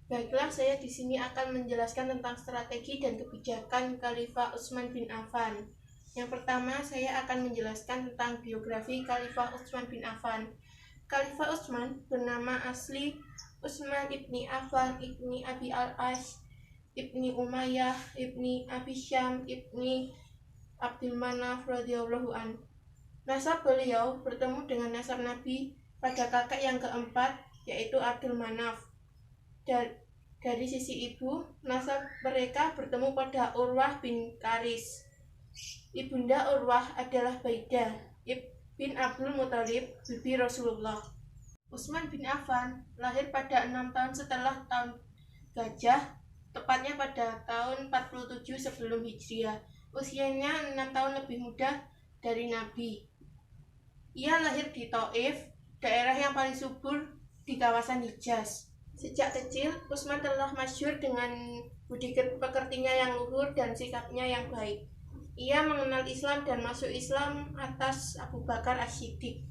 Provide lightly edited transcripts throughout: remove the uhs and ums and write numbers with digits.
Baiklah, saya di sini akan menjelaskan tentang strategi dan kebijakan Khalifah Utsman bin Affan. Yang pertama, saya akan menjelaskan tentang biografi Khalifah Utsman bin Affan. Khalifah Utsman bernama asli Utsman ibni Affan ibni Abi al-As ibni Umayyah ibni Abi Syam ibni Abdul Manaf radhiyallahu an. Nasab beliau bertemu dengan nasab Nabi pada kakek yang keempat, yaitu Abdul Manaf. Dari sisi ibu, nasab mereka bertemu pada Urwah bin Karis. Ibunda Urwah adalah Baidah bin Abdul Muthalib, bibi Rasulullah. Utsman bin Affan lahir pada 6 tahun setelah tahun Gajah, tepatnya pada tahun 47 sebelum Hijriah. Usianya 6 tahun lebih muda dari Nabi. Ia lahir di Thaif, daerah yang paling subur di kawasan Hijaz. Sejak kecil, Utsman telah masyhur dengan budi pekertinya yang luhur dan sikapnya yang baik. Ia mengenal Islam dan masuk Islam atas Abu Bakar As-Siddiq.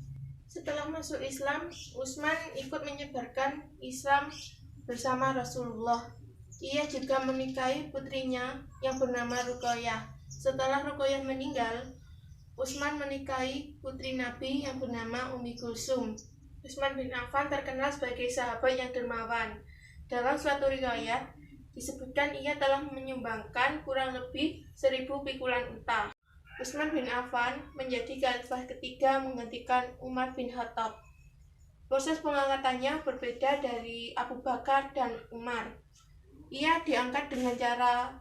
Setelah masuk Islam, Utsman ikut menyebarkan Islam bersama Rasulullah. Ia juga menikahi putrinya yang bernama Ruqayyah. Setelah Ruqayyah meninggal, Utsman menikahi putri Nabi yang bernama Ummi Kulsum. Utsman bin Affan terkenal sebagai sahabat yang dermawan. Dalam suatu riwayat disebutkan ia telah menyumbangkan kurang lebih 1000 pikulan unta. Utsman bin Affan menjadi khalifah ketiga menggantikan Umar bin Khattab. Proses pengangkatannya berbeda dari Abu Bakar dan Umar. Ia diangkat dengan cara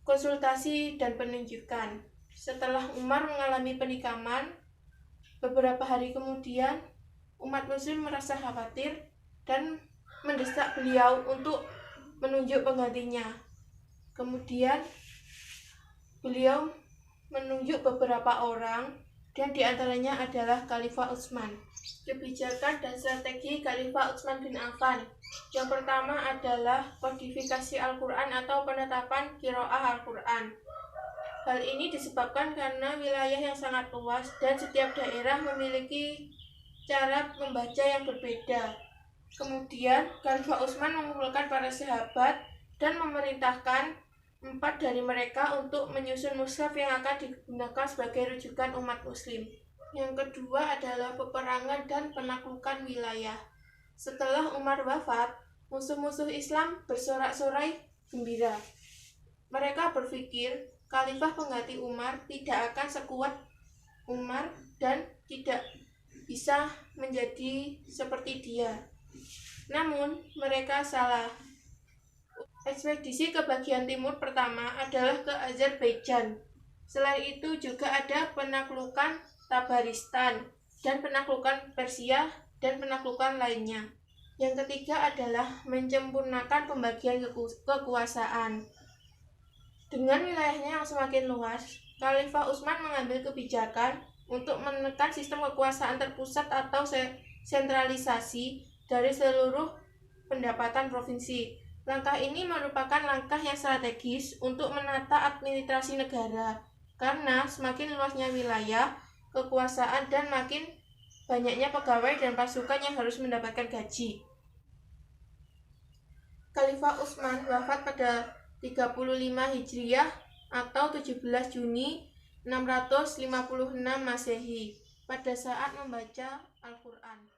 konsultasi dan penunjukan. Setelah Umar mengalami penikaman, beberapa hari kemudian umat muslim merasa khawatir dan mendesak beliau untuk menunjuk penggantinya. Kemudian beliau menunjuk beberapa orang dan diantaranya adalah Khalifah Utsman. Kebijakan dan strategi Khalifah Utsman bin Affan. Yang pertama adalah kodifikasi Al-Quran atau penetapan qiraah Al-Quran. Hal ini disebabkan karena wilayah yang sangat luas dan setiap daerah memiliki cara membaca yang berbeda. Kemudian Khalifah Utsman mengumpulkan para sahabat dan memerintahkan 4 dari mereka untuk menyusun mushaf yang akan digunakan sebagai rujukan umat muslim. Yang kedua adalah peperangan dan penaklukan wilayah. Setelah Umar wafat, musuh-musuh Islam bersorak-sorai gembira. Mereka berpikir khalifah pengganti Umar tidak akan sekuat Umar dan tidak bisa menjadi seperti dia. Namun, mereka salah. Ekspedisi ke bagian timur pertama adalah ke Azerbaijan. Selain itu juga ada penaklukan Tabaristan dan penaklukan Persia dan penaklukan lainnya. Yang ketiga adalah menyempurnakan pembagian kekuasaan. Dengan wilayahnya yang semakin luas, Khalifah Utsman mengambil kebijakan untuk menekan sistem kekuasaan terpusat atau sentralisasi dari seluruh pendapatan provinsi. Langkah ini merupakan langkah yang strategis untuk menata administrasi negara, karena semakin luasnya wilayah, kekuasaan, dan makin banyaknya pegawai dan pasukan yang harus mendapatkan gaji. Khalifah Utsman wafat pada 35 Hijriah atau 17 Juni 656 Masehi pada saat membaca Al-Quran.